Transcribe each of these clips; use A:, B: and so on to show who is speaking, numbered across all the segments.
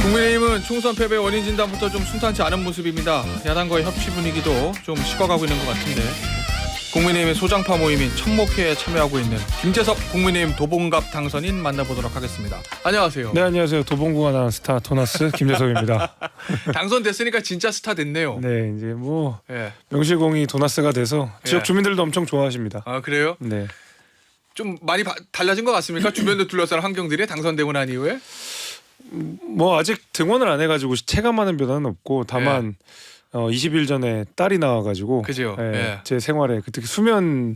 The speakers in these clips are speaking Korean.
A: 국민의힘은 총선 패배 원인 진단부터 좀 순탄치 않은 모습입니다. 야당과의 협치 분위기도 좀 식어가고 있는 것 같은데 국민의힘의 소장파 모임인 청목회에 참여하고 있는 김재섭 국민의힘 도봉갑 당선인 만나보도록 하겠습니다. 안녕하세요.
B: 네, 안녕하세요. 도봉구가 나온 스타 토너스 김재섭입니다.
A: 당선됐으니까 진짜 스타 됐네요.
B: 네, 이제 뭐
A: 예.
B: 명실공히 도나스가 돼서 지역
A: 예.
B: 주민들도 엄청 좋아하십니다.
A: 아 그래요?
B: 네.
A: 좀 많이 달라진 것 같습니까? 주변도 둘러싼 환경들이 당선되고 난 이후에?
B: 뭐 아직 등원을 안 해가지고 체감하는 변화는 없고 다만 20일 전에 딸이 나와가지고
A: 그죠?
B: 예,
A: 예.
B: 제 생활에 특히 수면의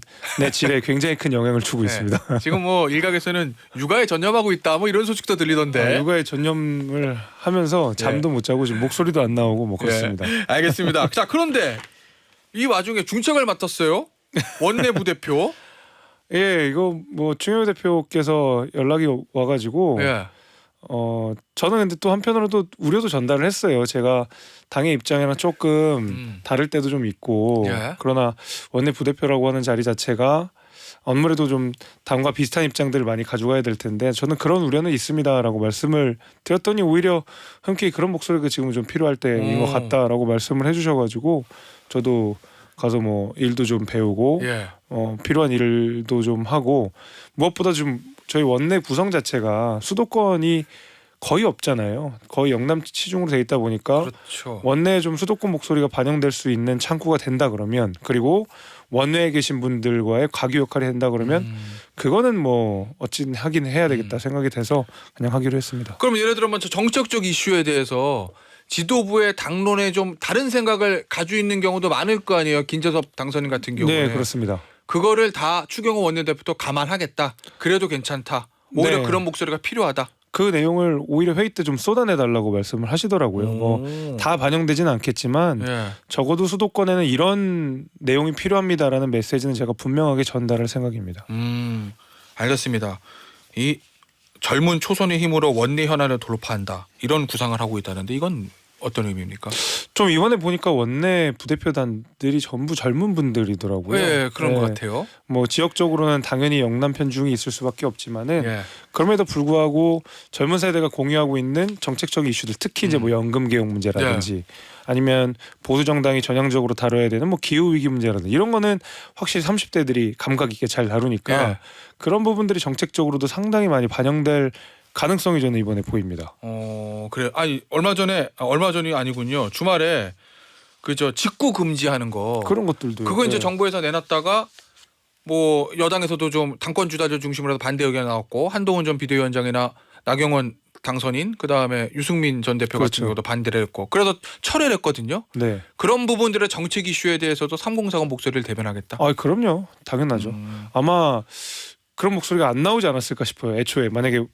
B: 질에 굉장히 큰 영향을 주고 있습니다.
A: 지금 뭐 일각에서는 육아에 전념하고 있다 뭐 이런 소식도 들리던데.
B: 육아에 전념을 하면서 잠도 못 자고 지금 목소리도 안 나오고 뭐 그렇습니다.
A: 알겠습니다. 자 그런데 이 와중에 중책을 맡았어요. 원내 부대표.
B: 예, 이거 뭐 충효 대표께서 연락이 와가지고
A: 예.
B: 저는 근데 또 한편으로도 우려도 전달을 했어요. 제가 당의 입장이랑 조금 다를 때도 좀 있고
A: 예.
B: 그러나 원내 부대표라고 하는 자리 자체가 아무래도 좀 당과 비슷한 입장들을 많이 가져가야 될 텐데 저는 그런 우려는 있습니다라고 말씀을 드렸더니 오히려 흔쾌히 그런 목소리가 지금 좀 필요할 때인 것 같다라고 말씀을 해주셔가지고 저도 가서 뭐 일도 좀 배우고
A: 예.
B: 필요한 일도 좀 하고 무엇보다 좀 저희 원내 구성 자체가 수도권이 거의 없잖아요. 거의 영남 치중으로 돼 있다 보니까
A: 그렇죠.
B: 원내에 좀 수도권 목소리가 반영될 수 있는 창구가 된다 그러면 그리고 원내에 계신 분들과의 과교 역할이 된다 그러면 그거는 뭐 어찌 하긴 해야 되겠다 생각이 돼서 그냥 하기로 했습니다.
A: 그럼 예를 들어 먼저 정책적 이슈에 대해서 지도부의 당론에 좀 다른 생각을 가지고 있는 경우도 많을 거 아니에요. 김재섭 당선인 같은 경우는.
B: 네, 그렇습니다.
A: 그거를 다 추경호 원내대표도 감안하겠다. 그래도 괜찮다. 오히려
B: 네.
A: 그런 목소리가 필요하다.
B: 그 내용을 오히려 회의 때 좀 쏟아내 달라고 말씀을 하시더라고요. 뭐 다 반영되지는 않겠지만
A: 예.
B: 적어도 수도권에는 이런 내용이 필요합니다라는 메시지는 제가 분명하게 전달할 생각입니다.
A: 알겠습니다. 이 젊은 초선의 힘으로 원내 현안을 돌파한다. 이런 구상을 하고 있다는데 이건 어떤 의미입니까?
B: 좀 이번에 보니까 원내 부대표단들이 전부 젊은 분들이더라고요.
A: 네, 그런 것 같아요.
B: 뭐 지역적으로는 당연히 영남 편중이 있을 수밖에 없지만은
A: 예.
B: 그럼에도 불구하고 젊은 세대가 공유하고 있는 정책적 이슈들 특히 이제 뭐 연금 개혁 문제라든지 아니면 보수 정당이 전향적으로 다뤄야 되는 뭐 기후 위기 문제라든지 이런 거는 확실히 30대들이 감각 있게 잘 다루니까
A: 예.
B: 그런 부분들이 정책적으로도 상당히 많이 반영될 가능성이 저는 이번에 보입니다.
A: 그래. 아니 얼마 전이 아니군요. 주말에 그저 직구 금지하는 거.
B: 그런 것들도
A: 그거 이제 정부에서 내놨다가 뭐 여당에서도 좀 당권 주자들 중심으로 반대 의견 나왔고 한동훈 전 비대위원장이나 나경원 당선인 그다음에 유승민 전 대표 같은
B: 그렇죠.
A: 경우도 반대를 했고 그래서 철회를 했거든요.
B: 네.
A: 그런 부분들의 정책 이슈에 대해서도 3040 목소리를 대변하겠다.
B: 그럼요. 당연하죠. 아마 그런 목소리가 안 나오지 않았을까 싶어요. 애초에 만약에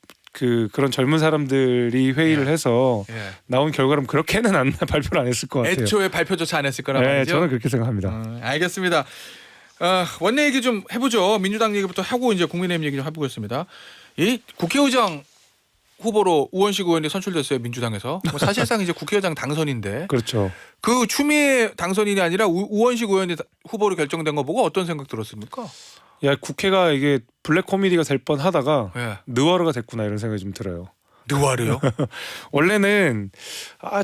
B: 그런 젊은 사람들이 회의를 해서
A: 예.
B: 나온 결과는 그렇게는 발표를 안 했을 것 같아요.
A: 애초에 발표조차 안 했을 거란
B: 네,
A: 말이죠.
B: 저는 그렇게 생각합니다.
A: 알겠습니다. 원내 얘기 좀 해보죠. 민주당 얘기부터 하고 이제 국민의힘 얘기 좀 해보겠습니다. 이 국회의장 후보로 우원식 의원이 선출됐어요. 민주당에서. 뭐 사실상 이제 국회의장 당선인데
B: 그렇죠.
A: 그 추미애 당선인이 아니라 우원식 의원이 후보로 결정된 거 보고 어떤 생각 들었습니까?
B: 야, 국회가 이게 블랙 코미디가 될 뻔하다가
A: 예.
B: 느와르가 됐구나 이런 생각이 좀 들어요.
A: 느와르요?
B: 원래는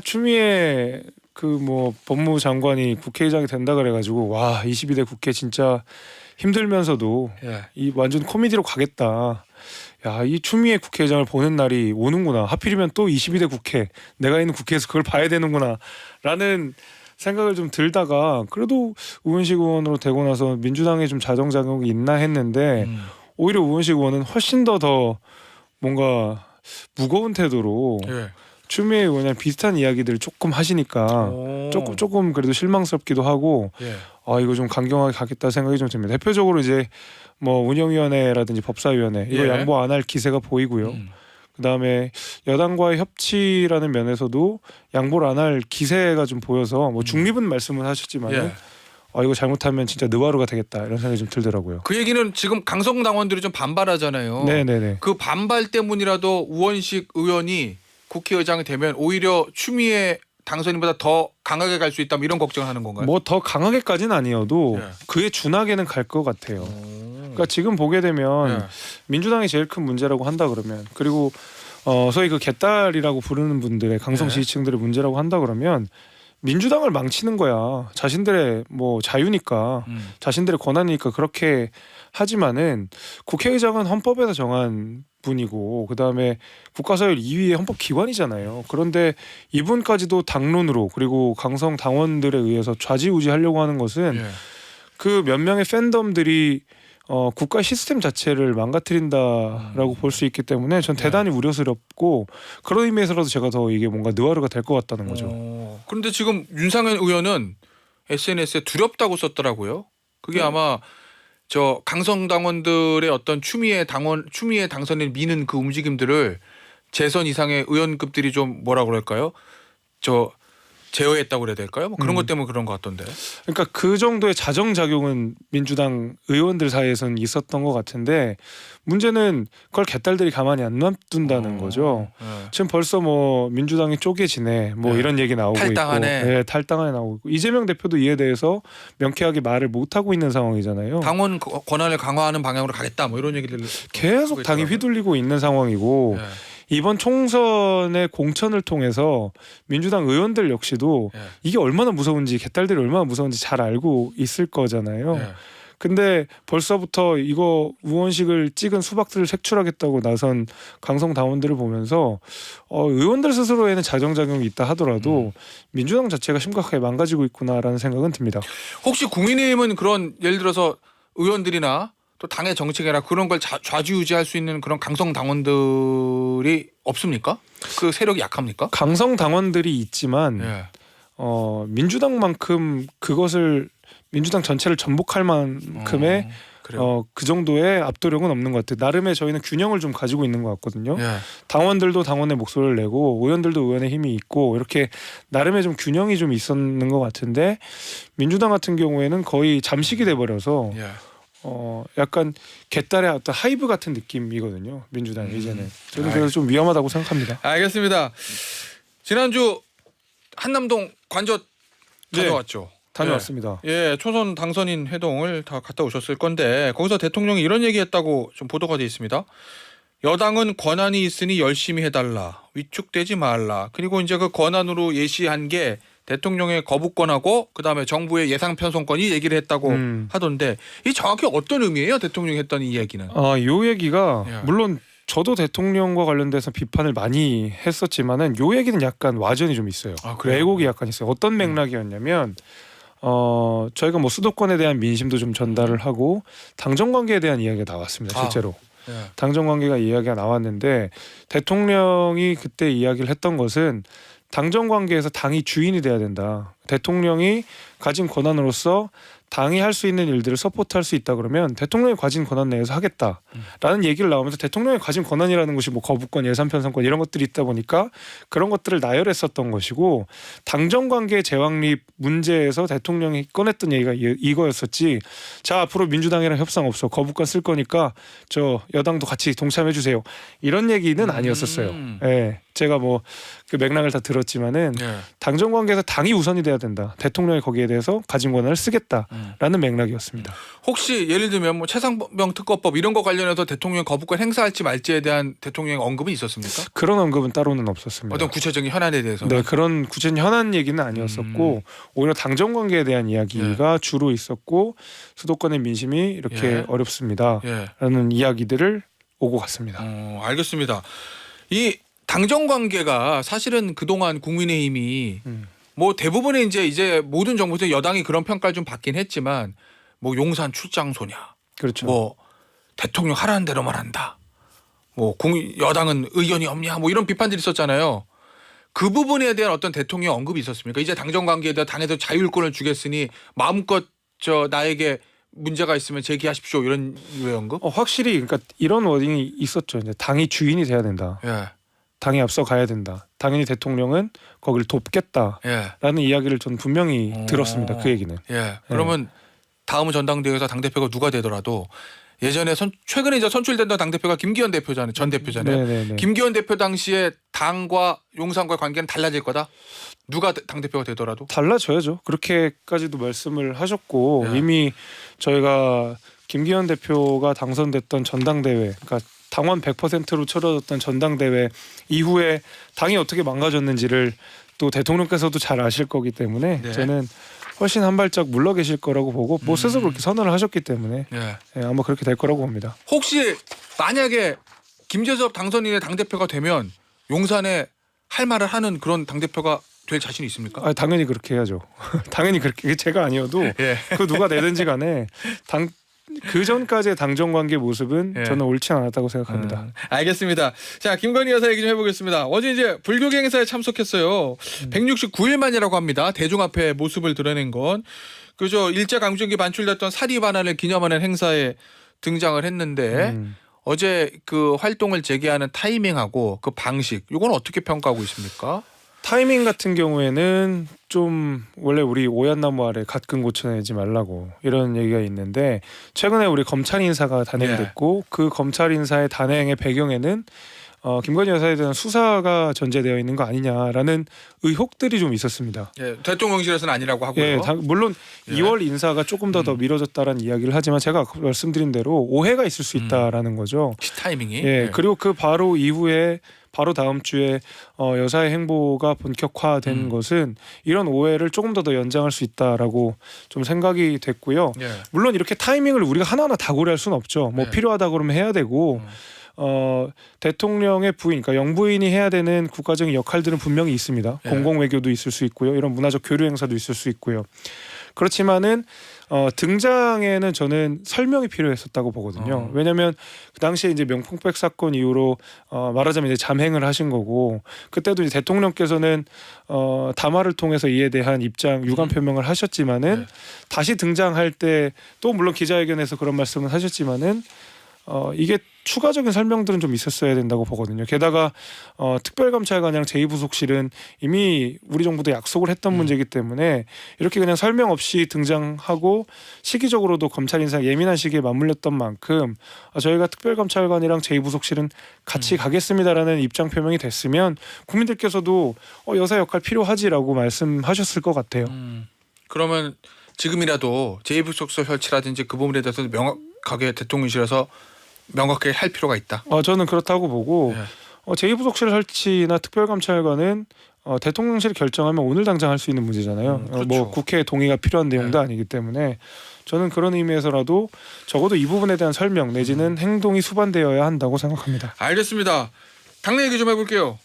B: 추미애 그 뭐 법무부 장관이 국회의장이 된다 그래가지고 와 22대 국회 진짜 힘들면서도
A: 예.
B: 이 완전 코미디로 가겠다. 야, 이 추미애 국회의장을 보는 날이 오는구나. 하필이면 또 22대 국회 내가 있는 국회에서 그걸 봐야 되는구나 라는 생각을 좀 들다가 그래도 우원식 의원으로 되고 나서 민주당에 좀 자정작용이 있나 했는데 오히려 우원식 의원은 훨씬 더 뭔가 무거운 태도로
A: 예.
B: 추미애 의원이랑 비슷한 이야기들을 조금 하시니까 조금 그래도 실망스럽기도 하고
A: 예.
B: 이거 좀 강경하게 가겠다 생각이 좀 듭니다. 대표적으로 이제 뭐 운영위원회라든지 법사위원회 이거
A: 예.
B: 양보 안 할 기세가 보이고요. 그다음에 여당과의 협치라는 면에서도 양보를 안 할 기세가 좀 보여서 뭐 중립은 말씀을 하셨지만
A: 예.
B: 이거 잘못하면 진짜 느와르가 되겠다 이런 생각이 좀 들더라고요.
A: 그 얘기는 지금 강성 당원들이 좀 반발하잖아요.
B: 네네네.
A: 그 반발 때문이라도 우원식 의원이 국회의장이 되면 오히려 추미애 당선인보다 더 강하게 갈 수 있다 뭐 이런 걱정을 하는 건가요?
B: 뭐 더 강하게까지는 아니어도
A: 예.
B: 그에 준하게는 갈 것 같아요. 그러니까 지금 보게 되면
A: 예.
B: 민주당이 제일 큰 문제라고 한다 그러면 그리고 소위 그 개딸이라고 부르는 분들의 강성
A: 네.
B: 지지층들의 문제라고 한다 그러면 민주당을 망치는 거야. 자신들의 뭐 자유니까, 자신들의 권한이니까 그렇게 하지만은 국회의장은 헌법에서 정한 분이고 그다음에 국가서열 2위의 헌법기관이잖아요. 그런데 이분까지도 당론으로 그리고 강성 당원들에 의해서 좌지우지하려고 하는 것은
A: 예.
B: 그 몇 명의 팬덤들이 국가 시스템 자체를 망가뜨린다라고 볼 수 있기 때문에 전 대단히 우려스럽고 그런 의미에서라도 제가 더 이게 뭔가 느와르가 될 것 같다는 거죠.
A: 그런데 지금 윤상현 의원은 SNS에 두렵다고 썼더라고요. 그게 아마 저 강성 당원들의 어떤 추미애 당선을 미는 그 움직임들을 재선 이상의 의원급들이 좀 뭐라 그럴까요? 저 제어했다고 그래야 될까요? 뭐 그런 것 때문에 그런 것 같던데.
B: 그러니까 그 정도의 자정작용은 민주당 의원들 사이에서는 있었던 것 같은데 문제는 그걸 개딸들이 가만히 안 놔둔다는 거죠.
A: 예.
B: 지금 벌써 뭐 민주당이 쪼개지네 뭐
A: 네.
B: 이런 얘기 나오고
A: 탈당하네.
B: 있고 탈당하네 나오고 있고 이재명 대표도 이에 대해서 명쾌하게 말을 못 하고 있는 상황이잖아요.
A: 당원 권한을 강화하는 방향으로 가겠다 뭐 이런 얘기를
B: 계속
A: 하고
B: 당이
A: 있더라고요.
B: 휘둘리고 있는 상황이고
A: 예.
B: 이번 총선의 공천을 통해서 민주당 의원들 역시도
A: 예.
B: 이게 얼마나 무서운지 개딸들이 얼마나 무서운지 잘 알고 있을 거잖아요.
A: 예.
B: 근데 벌써부터 이거 우원식을 찍은 수박들을 색출하겠다고 나선 강성 당원들을 보면서 의원들 스스로에는 자정작용이 있다 하더라도 민주당 자체가 심각하게 망가지고 있구나라는 생각은 듭니다.
A: 혹시 국민의힘은 그런 예를 들어서 의원들이나 또 당의 정책이나 그런 걸 좌지우지할 수 있는 그런 강성 당원들이 없습니까? 그 세력이 약합니까?
B: 강성 당원들이 있지만
A: 예.
B: 민주당만큼 그것을 민주당 전체를 전복할 만큼의
A: 그래요.
B: 그 정도의 압도력은 없는 것 같아요. 나름의 저희는 균형을 좀 가지고 있는 것 같거든요.
A: 예.
B: 당원들도 당원의 목소리를 내고 의원들도 의원의 힘이 있고 이렇게 나름의 좀 균형이 좀 있었는 것 같은데 민주당 같은 경우에는 거의 잠식이 돼버려서
A: 예.
B: 약간 개딸의 어떤 하이브 같은 느낌이거든요. 민주당 이제는 저는
A: 알겠습니다.
B: 그래서 좀 위험하다고 생각합니다.
A: 알겠습니다. 지난주 한남동 관저 다녀왔죠.
B: 다녀왔습니다.
A: 예, 초선 당선인 회동을 다 갔다 오셨을 건데 거기서 대통령이 이런 얘기했다고 좀 보도가 돼 있습니다. 여당은 권한이 있으니 열심히 해달라. 위축되지 말라. 그리고 이제 그 권한으로 예시한 게 대통령의 거부권하고 그다음에 정부의 예상 편성권이 얘기를 했다고 하던데 이 정확히 어떤 의미예요? 대통령이 했던 이 얘기는.
B: 요 얘기가
A: 예.
B: 물론 저도 대통령과 관련돼서 비판을 많이 했었지만은 요 얘기는 약간 와전이 좀 있어요.
A: 아, 그래요?
B: 왜곡이 약간 있어요. 어떤 맥락이었냐면 저희가 뭐 수도권에 대한 민심도 좀 전달을 하고 당정 관계에 대한 이야기가 나왔습니다. 실제로.
A: 예.
B: 당정 관계가 이야기가 나왔는데 대통령이 그때 이야기를 했던 것은 당정 관계에서 당이 주인이 돼야 된다. 대통령이 가진 권한으로서 당이 할 수 있는 일들을 서포트할 수 있다 그러면 대통령이 가진 권한 내에서 하겠다라는 얘기를 나오면서 대통령이 가진 권한이라는 것이 뭐 거부권, 예산 편성권 이런 것들이 있다 보니까 그런 것들을 나열했었던 것이고 당정 관계 재확립 문제에서 대통령이 꺼냈던 얘기가 이거였었지. 자, 앞으로 민주당이랑 협상 없어. 거부권 쓸 거니까 저 여당도 같이 동참해 주세요. 이런 얘기는 아니었었어요. 예. 제가 뭐 그 맥락을 다 들었지만은
A: 예.
B: 당정 관계에서 당이 우선이 돼야 된다. 대통령이 거기에 대해서 가진 권한을 쓰겠다라는 맥락이었습니다.
A: 혹시 예를 들면 뭐 최상병 특검법 이런 거 관련해서 대통령 거부권 행사할지 말지에 대한 대통령의 언급은 있었습니까?
B: 그런 언급은 따로는 없었습니다.
A: 어떤 구체적인 현안에 대해서.
B: 네, 그런 구체적인 현안 얘기는 아니었었고 오히려 당정 관계에 대한 이야기가 주로 있었고 수도권의 민심이 이렇게
A: 예.
B: 어렵습니다라는
A: 예.
B: 이야기들을 오고 갔습니다.
A: 알겠습니다. 이 당정 관계가 사실은 그동안 국민의힘이 뭐 대부분의 이제 모든 정부에서 여당이 그런 평가를 좀 받긴 했지만 뭐 용산 출장소냐,
B: 그렇죠.
A: 뭐 대통령 하라는 대로만 한다, 뭐 여당은 의견이 없냐, 뭐 이런 비판들이 있었잖아요. 그 부분에 대한 어떤 대통령 언급이 있었습니까? 이제 당정 관계에 대해 당에서 자율권을 주겠으니 마음껏 나에게 문제가 있으면 제기하십시오 이런 유의 언급?
B: 확실히 그러니까 이런 워딩이 있었죠. 이제 당이 주인이 돼야 된다.
A: 예,
B: 당이 앞서 가야 된다. 당연히 대통령은 거기를 돕겠다라는
A: 예,
B: 이야기를 전 분명히 들었습니다. 그 얘기는.
A: 예. 그러면 다음 전당대회에서 당 대표가 누가 되더라도 예전에 최근에 이제 선출됐던 당 대표가 김기현 대표잖아요. 전 대표잖아요.
B: 네네네.
A: 김기현 대표 당시에 당과 용산과의 관계는 달라질 거다. 누가 당 대표가 되더라도.
B: 달라져야죠. 그렇게까지도 말씀을 하셨고
A: 예.
B: 이미 저희가 김기현 대표가 당선됐던 전당대회, 그러니까 당원 100%로 치러졌던 전당대회 이후에 당이 어떻게 망가졌는지를 또 대통령께서도 잘 아실 거기 때문에
A: 네.
B: 저는 훨씬 한 발짝 물러 계실 거라고 보고 뭐 스스로 그렇게 선언을 하셨기 때문에
A: 예.
B: 예, 아마 그렇게 될 거라고 봅니다.
A: 혹시 만약에 김재섭 당선인의 당대표가 되면 용산에 할 말을 하는 그런 당대표가 될 자신이 있습니까?
B: 아, 당연히 그렇게 해야죠. 당연히 그렇게 제가 아니어도
A: 예.
B: 그 누가 내든지 간에 그 전까지의 당정 관계 모습은
A: 예.
B: 저는 옳지 않았다고 생각합니다.
A: 알겠습니다. 자, 김건희 여사 얘기 좀 해보겠습니다. 어제 이제 불교계 행사에 참석했어요. 169일 만이라고 합니다. 대중 앞에 모습을 드러낸 건 그저 일제강점기 반출됐던 사리반환을 기념하는 행사에 등장을 했는데 어제 그 활동을 재개하는 타이밍하고 그 방식 이건 어떻게 평가하고 있습니까?
B: 타이밍 같은 경우에는 좀 원래 우리 오얏나무 아래 갓근 고쳐내지 말라고 이런 얘기가 있는데 최근에 우리 검찰 인사가 단행됐고 그 검찰 인사의 단행의 배경에는 김건희 여사에 대한 수사가 전제되어 있는 거 아니냐라는 의혹들이 좀 있었습니다.
A: 예, 대통령실에서는 아니라고 하고요.
B: 예, 물론
A: 예.
B: 2월 인사가 조금 더 미뤄졌다라는 이야기를 하지만 제가 말씀드린 대로 오해가 있을 수 있다라는 거죠.
A: 타이밍이.
B: 예, 그리고 그 바로 이후에 바로 다음 주에 여사의 행보가 본격화된 것은 이런 오해를 조금 더 연장할 수 있다라고 좀 생각이 됐고요.
A: 예.
B: 물론 이렇게 타이밍을 우리가 하나하나 다 고려할 수는 없죠. 뭐
A: 네.
B: 필요하다 그러면 해야 되고 대통령의 부인, 그러니까 영부인이 해야 되는 국가적인 역할들은 분명히 있습니다.
A: 예.
B: 공공 외교도 있을 수 있고요. 이런 문화적 교류 행사도 있을 수 있고요. 그렇지만은 등장에는 저는 설명이 필요했었다고 보거든요. 왜냐하면 그 당시에 이제 명품백 사건 이후로 말하자면 이제 잠행을 하신 거고 그때도 이제 대통령께서는 담화를 통해서 이에 대한 입장 유감 표명을 하셨지만은
A: 네.
B: 다시 등장할 때 또 물론 기자회견에서 그런 말씀을 하셨지만은 이게 추가적인 설명들은 좀 있었어야 된다고 보거든요. 게다가 특별감찰관이랑 제2부속실은 이미 우리 정부도 약속을 했던 문제이기 때문에 이렇게 그냥 설명 없이 등장하고 시기적으로도 검찰 인사 예민한 시기에 맞물렸던 만큼 저희가 특별감찰관이랑 제2부속실은 같이 가겠습니다라는 입장 표명이 됐으면 국민들께서도 여사 역할 필요하지라고 말씀하셨을 것 같아요.
A: 그러면 지금이라도 제2부속실 설치라든지 그 부분에 대해서 명확하게 대통령실에서 명확하게 할 필요가 있다.
B: 저는 그렇다고 보고
A: 예.
B: 제2부속실 설치나 특별감찰관은 대통령실이 결정하면 오늘 당장 할 수 있는 문제잖아요.
A: 그렇죠.
B: 뭐 국회 동의가 필요한 내용도 아니기 때문에 저는 그런 의미에서라도 적어도 이 부분에 대한 설명 내지는 행동이 수반되어야 한다고 생각합니다.
A: 알겠습니다. 당내 얘기 좀 해볼게요.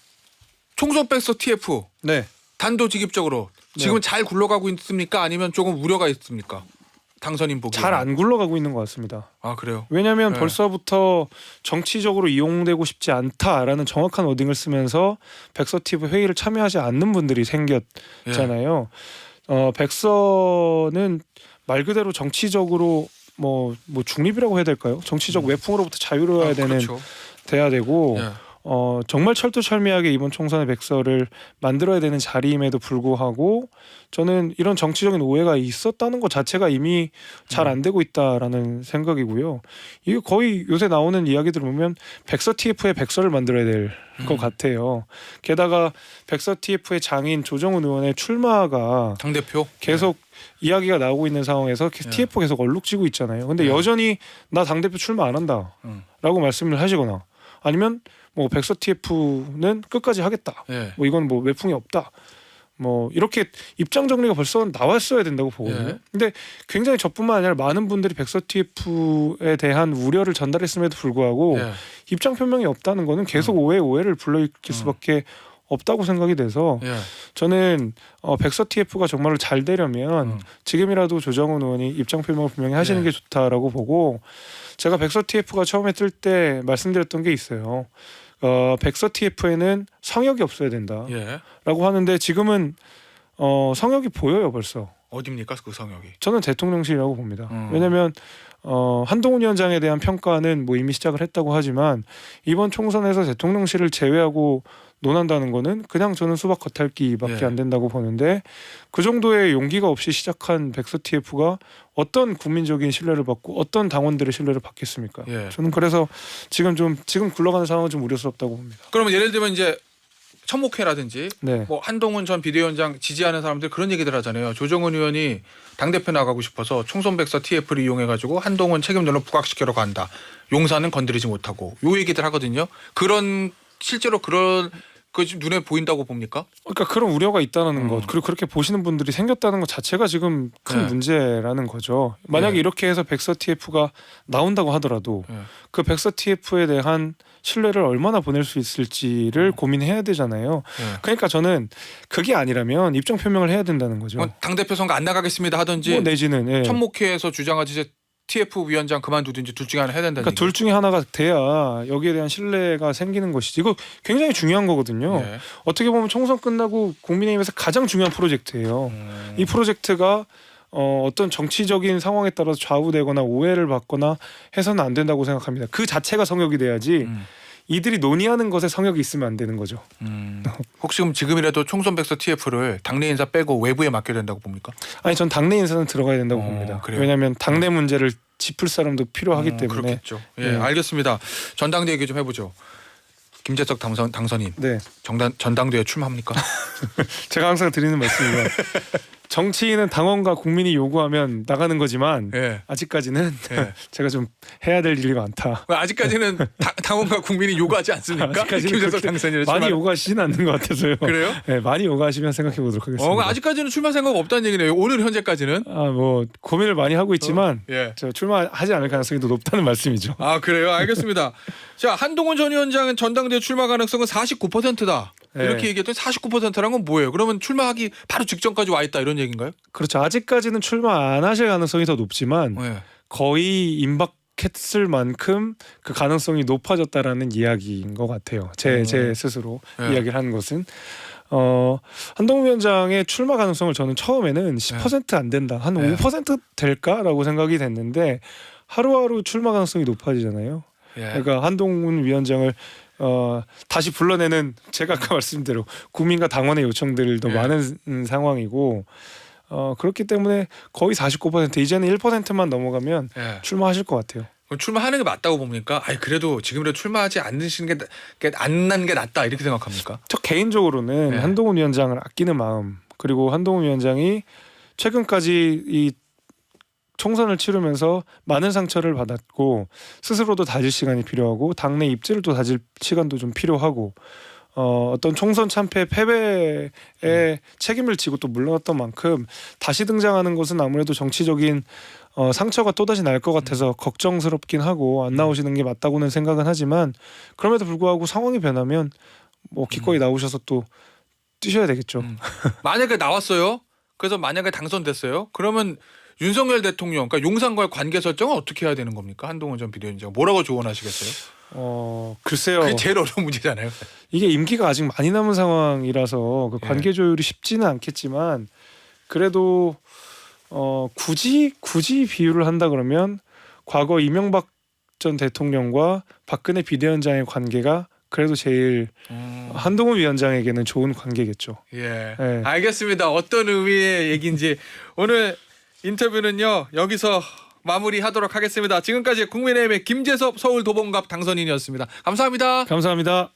A: 총선백서 TF
B: 네.
A: 단도직입적으로 지금 잘 굴러가고 있습니까? 아니면 조금 우려가 있습니까? 당선인 보기
B: 잘 안 굴러가고 있는 것 같습니다.
A: 아 그래요?
B: 왜냐하면
A: 네.
B: 벌써부터 정치적으로 이용되고 싶지 않다라는 정확한 워딩을 쓰면서 백서티브 회의를 참여하지 않는 분들이 생겼잖아요. 백서는 말 그대로 정치적으로 뭐 중립이라고 해야 될까요? 정치적 외풍으로부터 자유로워야 되는
A: 그렇죠.
B: 돼야 되고
A: 예.
B: 정말 철두철미하게 이번 총선의 백서를 만들어야 되는 자리임에도 불구하고 저는 이런 정치적인 오해가 있었다는 것 자체가 이미 잘 안 되고 있다라는 생각이고요. 이게 거의 요새 나오는 이야기들 보면 백서 TF의 백서를 만들어야 될 것 같아요. 게다가 백서 TF의 장인 조정훈 의원의 출마가
A: 당대표
B: 계속 이야기가 나오고 있는 상황에서 TF 계속 얼룩지고 있잖아요. 근데 여전히 나 당대표 출마 안 한다라고 말씀을 하시거나 아니면 뭐 백서 TF는 끝까지 하겠다.
A: 예.
B: 뭐 이건 뭐 외풍이 없다. 뭐 이렇게 입장 정리가 벌써 나왔어야 된다고 보거든요.
A: 예.
B: 근데 굉장히 저뿐만 아니라 많은 분들이 백서 TF에 대한 우려를 전달했음에도 불구하고
A: 예.
B: 입장 표명이 없다는 거는 계속 오해를 불러일으킬 수밖에 없다고 생각이 돼서
A: 예.
B: 저는 백서 TF가 정말로 잘 되려면 지금이라도 조정훈 의원이 입장 표명을 분명히 하시는 게 좋다라고 보고 제가 백서 TF가 처음에 뜰 때 말씀드렸던 게 있어요. 백서 TF에는 성역이 없어야 된다라고
A: 예.
B: 하는데 지금은 성역이 보여요 벌써.
A: 어디입니까 그 성역이?
B: 저는 대통령실이라고 봅니다. 왜냐하면 한동훈 위원장에 대한 평가는 뭐 이미 시작을 했다고 하지만 이번 총선에서 대통령실을 제외하고 논한다는 거는 그냥 저는 수박 겉핥기밖에 안 된다고 보는데 그 정도의 용기가 없이 시작한 백서 TF가 어떤 국민적인 신뢰를 받고 어떤 당원들의 신뢰를 받겠습니까?
A: 예.
B: 저는 그래서 지금 굴러가는 상황은 좀 우려스럽다고 봅니다.
A: 그러면 예를 들면 이제 천목회라든지
B: 네.
A: 뭐 한동훈 전 비대위원장 지지하는 사람들 그런 얘기들 하잖아요. 조정은 의원이 당대표 나가고 싶어서 총선백서 TF를 이용해가지고 한동훈 책임론을 부각시키려고 한다. 용산은 건드리지 못하고 요 얘기들 하거든요. 그런 실제로 그런 그 눈에 보인다고 봅니까?
B: 그러니까 그런 우려가 있다는 것 그리고 그렇게 보시는 분들이 생겼다는 것 자체가 지금 큰
A: 네.
B: 문제라는 거죠. 만약에
A: 네.
B: 이렇게 해서 백서 TF가 나온다고 하더라도
A: 네.
B: 그 백서 TF에 대한 신뢰를 얼마나 보낼 수 있을지를 고민해야 되잖아요.
A: 네.
B: 그러니까 저는 그게 아니라면 입장 표명을 해야 된다는 거죠.
A: 당대표 선거 안 나가겠습니다 하든지
B: 뭐 내지는 예.
A: 천목회에서 주장하듯이 TF 위원장 그만두든지 둘 중에 하나 해야 된다는
B: 그러니까 둘 중에 하나가 돼야 여기에 대한 신뢰가 생기는 것이지. 이거 굉장히 중요한 거거든요.
A: 네.
B: 어떻게 보면 총선 끝나고 국민의힘에서 가장 중요한 프로젝트예요. 이 프로젝트가 어떤 정치적인 상황에 따라서 좌우되거나 오해를 받거나 해서는 안 된다고 생각합니다. 그 자체가 성역이 돼야지 이들이 논의하는 것에 성역이 있으면 안 되는 거죠.
A: 혹시 그럼 지금이라도 총선 백서 TF를 당내 인사 빼고 외부에 맡겨야 된다고 봅니까?
B: 아니 전 당내 인사는 들어가야 된다고 봅니다.
A: 그래요?
B: 왜냐하면 당내 문제를 짚을 사람도 필요하기 때문에.
A: 그렇겠죠. 예,
B: 네.
A: 알겠습니다. 전당대 얘기 좀 해보죠. 김재석 당선인
B: 네,
A: 전당대회 출마합니까?
B: 제가 항상 드리는 말씀이요. 정치인은 당원과 국민이 요구하면 나가는 거지만
A: 예.
B: 아직까지는
A: 예.
B: 제가 좀 해야 될 일이 많다.
A: 아직까지는 당원과 국민이 요구하지 않습니까?
B: 아직까지는
A: 김재석
B: 그렇게
A: 당선인을
B: 많이
A: 출마.
B: 요구하시진 않는 것 같아서요.
A: 그래요?
B: 네, 많이 요구하시면 생각해 보도록 하겠습니다.
A: 아직까지는 출마 생각 없다는 얘기네요. 오늘 현재까지는.
B: 뭐 고민을 많이 하고 있지만
A: 예.
B: 저 출마하지 않을 가능성이 더 높다는 말씀이죠.
A: 아 그래요? 알겠습니다. 자 한동훈 전 위원장은 전당대회 출마 가능성은 49%다.
B: 네.
A: 이렇게 얘기했더니 49%란 건 뭐예요? 그러면 출마하기 바로 직전까지 와 있다 이런 얘기인가요?
B: 그렇죠. 아직까지는 출마 안 하실 가능성이 더 높지만
A: 네.
B: 거의 임박했을 만큼 그 가능성이 높아졌다라는 이야기인 것 같아요. 제 스스로
A: 네.
B: 이야기를 하는 것은 한동훈 위원장의 출마 가능성을 저는 처음에는 10%안 된다, 한
A: 네.
B: 5% 될까라고 생각이 됐는데 하루하루 출마 가능성이 높아지잖아요.
A: 예.
B: 그러니까 한동훈 위원장을 다시 불러내는 제가 아까 말씀대로 국민과 당원의 요청들도
A: 예.
B: 많은 상황이고 그렇기 때문에 거의 49% 이제는 1%만 넘어가면
A: 예.
B: 출마하실 것 같아요.
A: 그럼 출마하는 게 맞다고 봅니까? 아니 그래도 지금이라도 출마하지 않으시는 게 안 난 게 낫다 이렇게 생각합니까?
B: 저 개인적으로는
A: 네.
B: 한동훈 위원장을 아끼는 마음 그리고 한동훈 위원장이 최근까지 이 총선을 치르면서 많은 상처를 받았고 스스로도 다질 시간이 필요하고 당내 입지를 또 다질 시간도 좀 필요하고 어떤 총선 참패 패배에 책임을 지고 또 물러났던 만큼 다시 등장하는 것은 아무래도 정치적인 상처가 또다시 날 것 같아서 걱정스럽긴 하고 안 나오시는 게 맞다고는 생각은 하지만 그럼에도 불구하고 상황이 변하면 뭐 기꺼이 나오셔서 또 뛰셔야 되겠죠.
A: 만약에 나왔어요. 그래서 만약에 당선됐어요. 그러면 윤석열 대통령, 그러니까 용산과의 관계 설정은 어떻게 해야 되는 겁니까? 한동훈 전 비대위원장 뭐라고 조언하시겠어요?
B: 글쎄요.
A: 그게 제일 어려운 문제잖아요.
B: 이게 임기가 아직 많이 남은 상황이라서 그 관계 조율이 쉽지는 않겠지만 그래도 굳이 비유를 한다 그러면 과거 이명박 전 대통령과 박근혜 비대위원장의 관계가 그래도 제일 한동훈 위원장에게는 좋은 관계겠죠.
A: 예,
B: 네.
A: 알겠습니다. 어떤 의미의 얘기인지 오늘 인터뷰는요 여기서 마무리하도록 하겠습니다. 지금까지 국민의힘의 김재섭 서울 도봉갑 당선인이었습니다. 감사합니다.
B: 감사합니다.